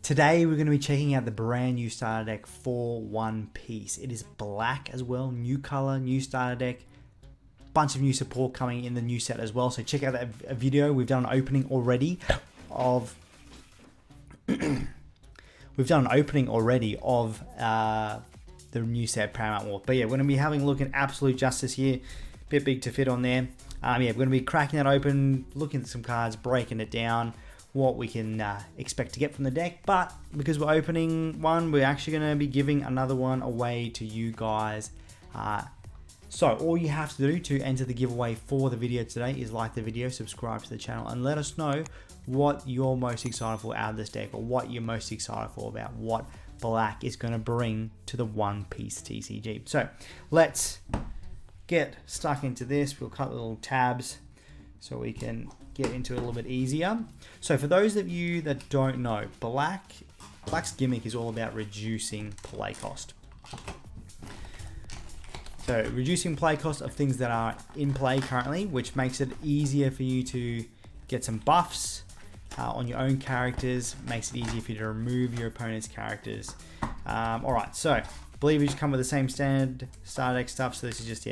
Today we're going to be checking out the brand new starter deck for One Piece. It is black as well, new color, new starter deck, bunch of new support coming in the new set as well. So check out that video. We've done an opening already of the new set Paramount War. But yeah, we're going to be having a look at Absolute Justice here. Bit big to fit on there. Yeah, we're going to be cracking that open, looking at some cards, breaking it down, what we can expect to get from the deck. But because we're opening one, we're actually going to be giving another one away to you guys. So all you have to do to enter the giveaway for the video today is like the video, subscribe to the channel, and let us know what you're most excited for out of this deck, or what you're most excited for about what black is going to bring to the One Piece TCG. So let's get stuck into this. We'll cut the little tabs so we can get into it a little bit easier. So for those of you that don't know, Black's gimmick is all about reducing play cost. So reducing play cost of things that are in play currently, which makes it easier for you to get some buffs on your own characters, makes it easier for you to remove your opponent's characters. Alright, so I believe we just come with the same standard starter deck stuff. So this is just,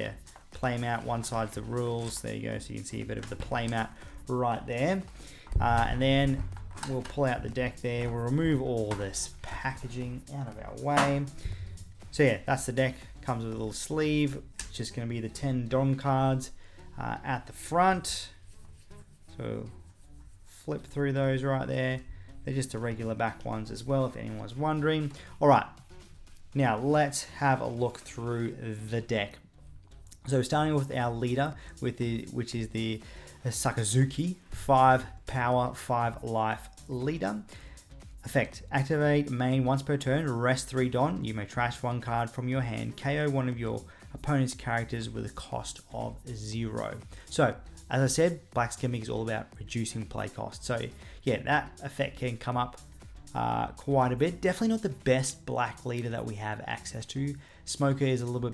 play mat, one side's the rules. There you go, so you can see a bit of the play mat right there. And then we'll pull out the deck there. We'll remove all this packaging out of our way. So yeah, that's the deck. Comes with a little sleeve. It's just going to be the 10 Don cards at the front. So flip through those right there. They're just the regular back ones as well, if anyone was wondering. All right, now let's have a look through the deck. So starting with our leader, which is the Sakazuki 5 power, 5 life leader. Effect: activate main once per turn, rest 3 Don. You may trash 1 card from your hand, KO one of your opponent's characters with a cost of 0. So as I said, Black's gimmick is all about reducing play cost. So yeah, that effect can come up quite a bit. Definitely not the best black leader that we have access to. Smoker is a little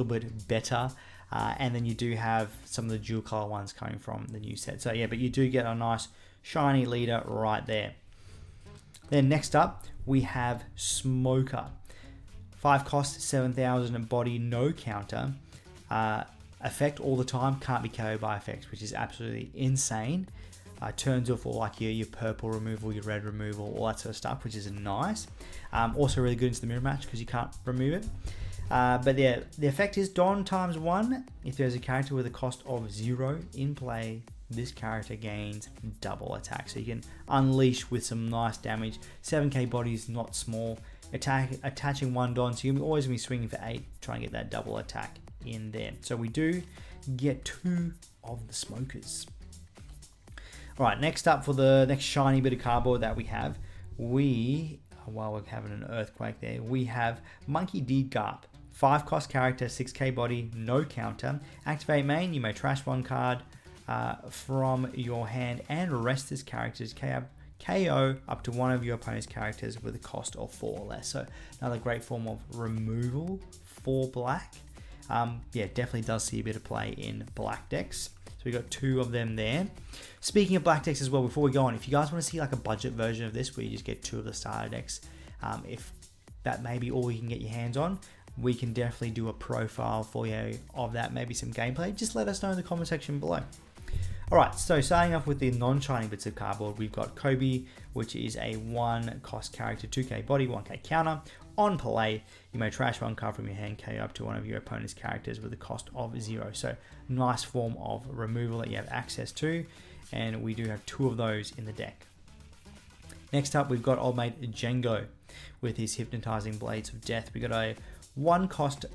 bit better, and then you do have some of the dual color ones coming from the new set. So yeah, but you do get a nice shiny leader right there. Then next up we have Smoker. 5 cost, 7,000 body, no counter. Effect all the time, can't be KO'd by effects, which is absolutely insane. Turns off all like your purple removal, your red removal, all that sort of stuff, which is nice. Also really good into the mirror match because you can't remove it. But yeah, the effect is Don times 1. If there's a character with a cost of 0 in play, this character gains double attack. So you can unleash with some nice damage. 7k body is not small. Attaching 1 Don, so you're always going to be swinging for 8, trying to get that double attack in there. So we do get 2 of the Smokers. Alright, next up for the next shiny bit of cardboard that we have, while we're having an earthquake there, we have Monkey D. Garp. 5 cost character, 6k body, no counter. Activate main, you may trash 1 card from your hand and rest this character's KO up to one of your opponent's characters with a cost of 4 or less. So another great form of removal for black. Yeah, definitely does see a bit of play in black decks. So we got 2 of them there. Speaking of black decks as well, before we go on, if you guys want to see like a budget version of this where you just get 2 of the starter decks, if that may be all you can get your hands on, we can definitely do a profile for you of that, maybe some gameplay. Just let us know in the comment section below. Alright, so starting off with the non-shiny bits of cardboard, we've got Kobe, which is a 1 cost character, 2k body, 1k counter. On play, you may trash 1 card from your hand, KO up to one of your opponent's characters with a cost of 0. So nice form of removal that you have access to, and we do have 2 of those in the deck. Next up, we've got old mate Django with his Hypnotizing Blades of Death. We got a 1 cost,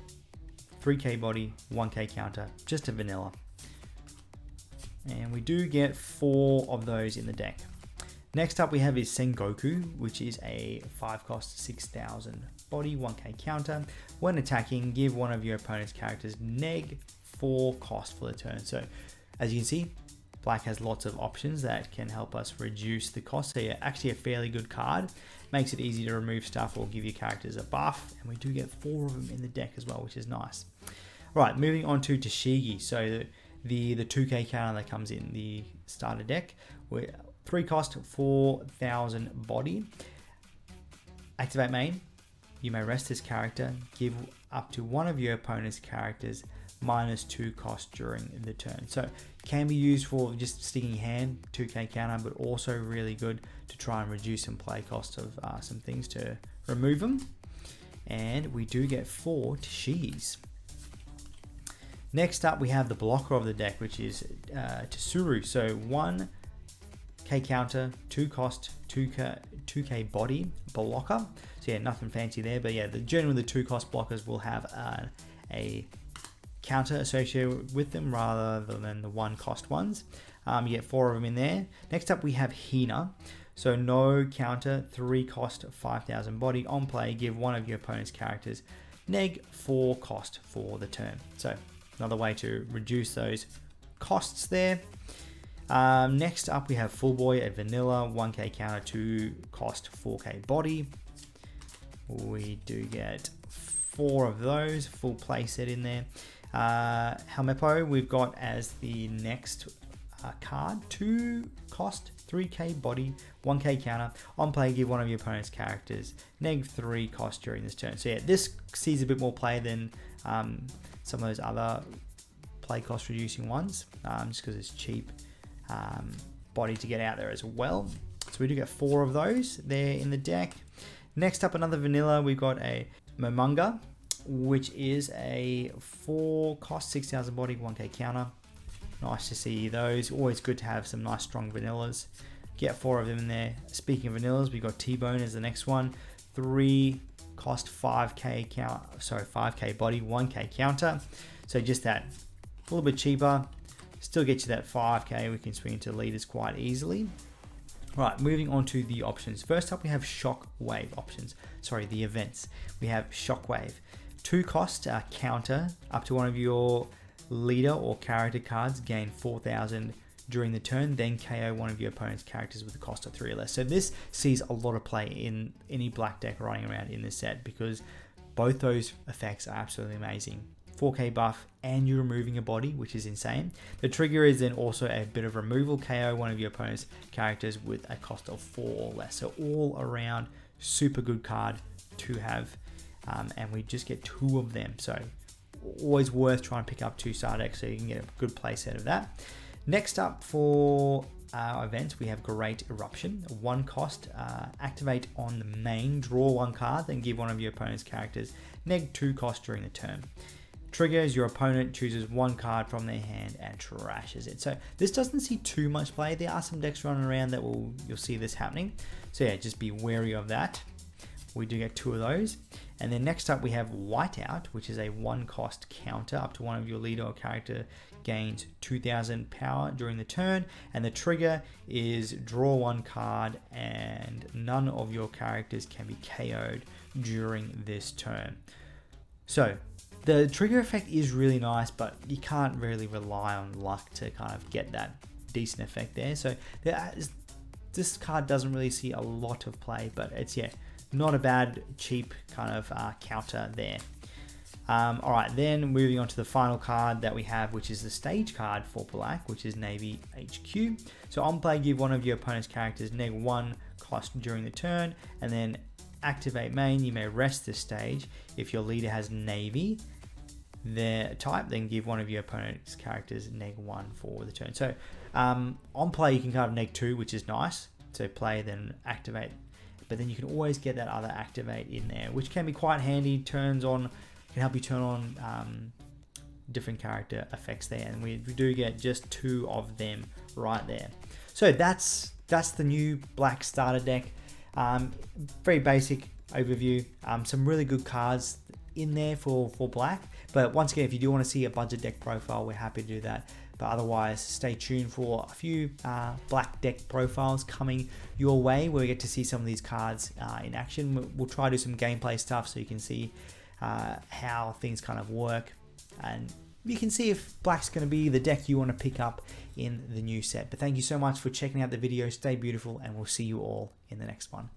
3k body, 1k counter, just a vanilla. And we do get 4 of those in the deck. Next up we have is Sengoku, which is a 5 cost, 6,000 body, 1k counter. When attacking, give one of your opponent's characters -4 cost for the turn. So as you can see, black has lots of options that can help us reduce the cost. So yeah, actually a fairly good card. Makes it easy to remove stuff or give your characters a buff. And we do get 4 of them in the deck as well, which is nice. Right, moving on to Tashigi. So the 2k counter that comes in the starter deck. 3 cost, 4,000 body. Activate main. You may rest this character. Give up to one of your opponent's characters -2 cost during the turn. So can be used for just sticking your hand, 2k counter, but also really good to try and reduce some play cost of some things to remove them. And we do get 4 Tashigis. Next up, we have the blocker of the deck, which is Tsuru. So 1k counter, 2 cost, 2k body blocker. So yeah, nothing fancy there, but yeah, generally the 2 cost blockers will have a counter associated with them rather than the 1 cost ones. You get 4 of them in there. Next up, we have Hina. So no counter, 3 cost, 5,000 body. On play, give one of your opponent's characters -4 cost for the turn. So another way to reduce those costs there. Next up, we have Full Boy at vanilla, 1k counter, 2 cost, 4k body. We do get 4 of those, full play set in there. Helmeppo, we've got as the next card, 2 cost, 3k body, 1k counter. On play, give one of your opponent's characters -3 cost during this turn. So yeah, this sees a bit more play than some of those other play cost reducing ones, just because it's cheap body to get out there as well. So we do get 4 of those there in the deck. Next up, another vanilla, we've got a Momonga, which is a 4 cost, 6,000 body, 1k counter. Nice to see those. Always good to have some nice strong vanillas. Get 4 of them in there. Speaking of vanillas, we've got T-Bone as the next one. 3 cost, 5k count, sorry, 5k body, 1k counter. So just that, a little bit cheaper. Still get you that 5k. We can swing into leaders quite easily. Right, moving on to the options. First up, we have Shockwave options. Sorry, the events. We have Shockwave. 2 cost, counter, up to one of your leader or character cards, gain 4,000 during the turn, then KO one of your opponent's characters with a cost of 3 or less. So this sees a lot of play in any black deck running around in this set, because both those effects are absolutely amazing. 4k buff and you're removing a body, which is insane. The trigger is then also a bit of removal, KO one of your opponent's characters with a cost of 4 or less. So all around super good card to have, and we just get 2 of them. So always worth trying to pick up 2 star decks so you can get a good play set of that. Next up for our events, we have Great Eruption. 1 cost, activate on the main, draw 1 card, then give one of your opponent's characters -2 cost during the turn. Triggers, your opponent chooses 1 card from their hand and trashes it. So this doesn't see too much play. There are some decks running around that you'll see this happening. So yeah, just be wary of that. We do get 2 of those. And then next up we have Whiteout, which is a 1 cost counter. Up to one of your leader or character gains 2,000 power during the turn. And the trigger is draw 1 card and none of your characters can be KO'd during this turn. So the trigger effect is really nice, but you can't really rely on luck to kind of get that decent effect there. So this card doesn't really see a lot of play, but it's, yeah, not a bad, cheap kind of counter there. All right, then moving on to the final card that we have, which is the stage card for black, which is Navy HQ. So on play, give one of your opponent's characters -1 cost during the turn, and then activate main. You may rest this stage. If your leader has Navy, their type, then give one of your opponent's characters -1 for the turn. So on play, you can kind of -2, which is nice. So play, then activate. But then you can always get that other activate in there, which can be quite handy. Turns on, can help you turn on different character effects there. And we do get just 2 of them right there. So that's the new black starter deck. Very basic overview. Some really good cards in there for black. But once again, if you do want to see a budget deck profile, we're happy to do that. But otherwise, stay tuned for a few black deck profiles coming your way, where we get to see some of these cards in action. We'll try to do some gameplay stuff so you can see how things kind of work, and you can see if black's going to be the deck you want to pick up in the new set. But thank you so much for checking out the video. Stay beautiful, and we'll see you all in the next one.